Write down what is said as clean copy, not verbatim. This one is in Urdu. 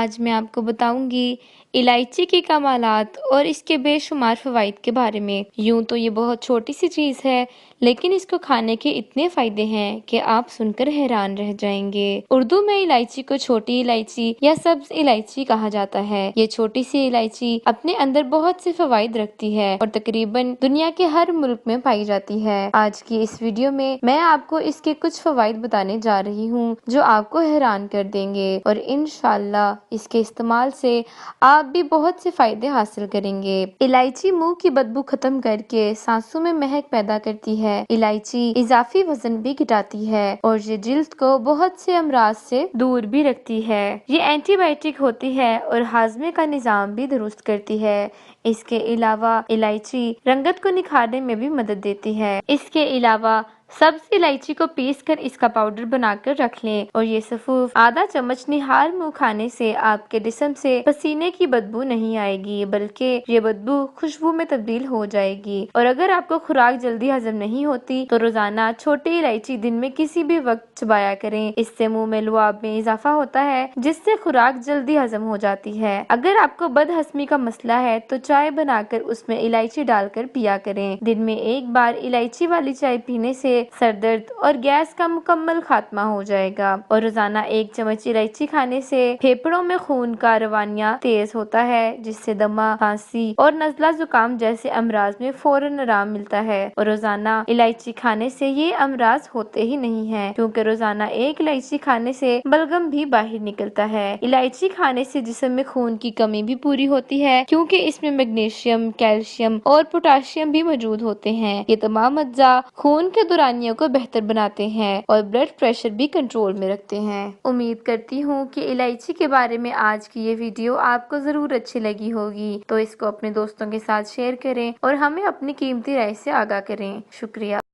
آج میں آپ کو بتاؤں گی الائچی کے کمالات اور اس کے بے شمار فوائد کے بارے میں۔ یوں تو یہ بہت چھوٹی سی چیز ہے، لیکن اس کو کھانے کے اتنے فائدے ہیں کہ آپ سن کر حیران رہ جائیں گے۔ اردو میں الائچی کو چھوٹی الائچی یا سبز الائچی کہا جاتا ہے۔ یہ چھوٹی سی الائچی اپنے اندر بہت سے فوائد رکھتی ہے اور تقریباً دنیا کے ہر ملک میں پائی جاتی ہے۔ آج کی اس ویڈیو میں آپ کو اس کے کچھ فوائد بتانے جا رہی ہوں جو آپ کو حیران کر دیں گے، اور انشاءاللہ اس کے استعمال سے آپ بھی بہت سے فائدے حاصل کریں گے۔ الائچی منہ کی بدبو ختم کر کے سانسوں میں مہک پیدا کرتی ہے۔ الائچی اضافی وزن بھی گھٹاتی ہے اور یہ جلد کو بہت سے امراض سے دور بھی رکھتی ہے۔ یہ اینٹی بائیوٹک ہوتی ہے اور ہاضمے کا نظام بھی درست کرتی ہے۔ اس کے علاوہ الائچی رنگت کو نکھارنے میں بھی مدد دیتی ہے۔ اس کے علاوہ سبز الائچی کو پیس کر اس کا پاؤڈر بنا کر رکھ لیں اور یہ سفوف آدھا چمچ نہال منہ کھانے سے آپ کے جسم سے پسینے کی بدبو نہیں آئے گی، بلکہ یہ بدبو خوشبو میں تبدیل ہو جائے گی۔ اور اگر آپ کو خوراک جلدی ہضم نہیں ہوتی تو روزانہ چھوٹی الائچی دن میں کسی بھی وقت چبایا کریں۔ اس سے منہ میں لعاب میں اضافہ ہوتا ہے جس سے خوراک جلدی ہضم ہو جاتی ہے۔ اگر آپ کو بد ہضمی کا مسئلہ ہے تو چائے بنا کر اس میں الائچی ڈال کر پیا کریں۔ دن میں ایک بار الائچی والی چائے پینے سے سر درد اور گیس کا مکمل خاتمہ ہو جائے گا، اور روزانہ ایک چمچ الائچی کھانے سے پھیپھڑوں میں خون کا روانہ تیز ہوتا ہے، جس سے دمہ، کھانسی اور نزلہ زکام جیسے امراض میں فوراً آرام ملتا ہے۔ اور روزانہ الائچی کھانے سے یہ امراض ہوتے ہی نہیں ہیں، کیونکہ روزانہ ایک الائچی کھانے سے بلغم بھی باہر نکلتا ہے۔ الائچی کھانے سے جسم میں خون کی کمی بھی پوری ہوتی ہے، کیونکہ اس میں میگنیشیم، کیلشیم اور پوٹاشیم بھی موجود ہوتے ہیں۔ یہ تمام اجزاء خون کے دورانیے کو بہتر بناتے ہیں اور بلڈ پریشر بھی کنٹرول میں رکھتے ہیں۔ امید کرتی ہوں کہ الائچی کے بارے میں آج کی یہ ویڈیو آپ کو ضرور اچھی لگی ہوگی، تو اس کو اپنے دوستوں کے ساتھ شیئر کریں اور ہمیں اپنی قیمتی رائے سے آگاہ کریں۔ شکریہ۔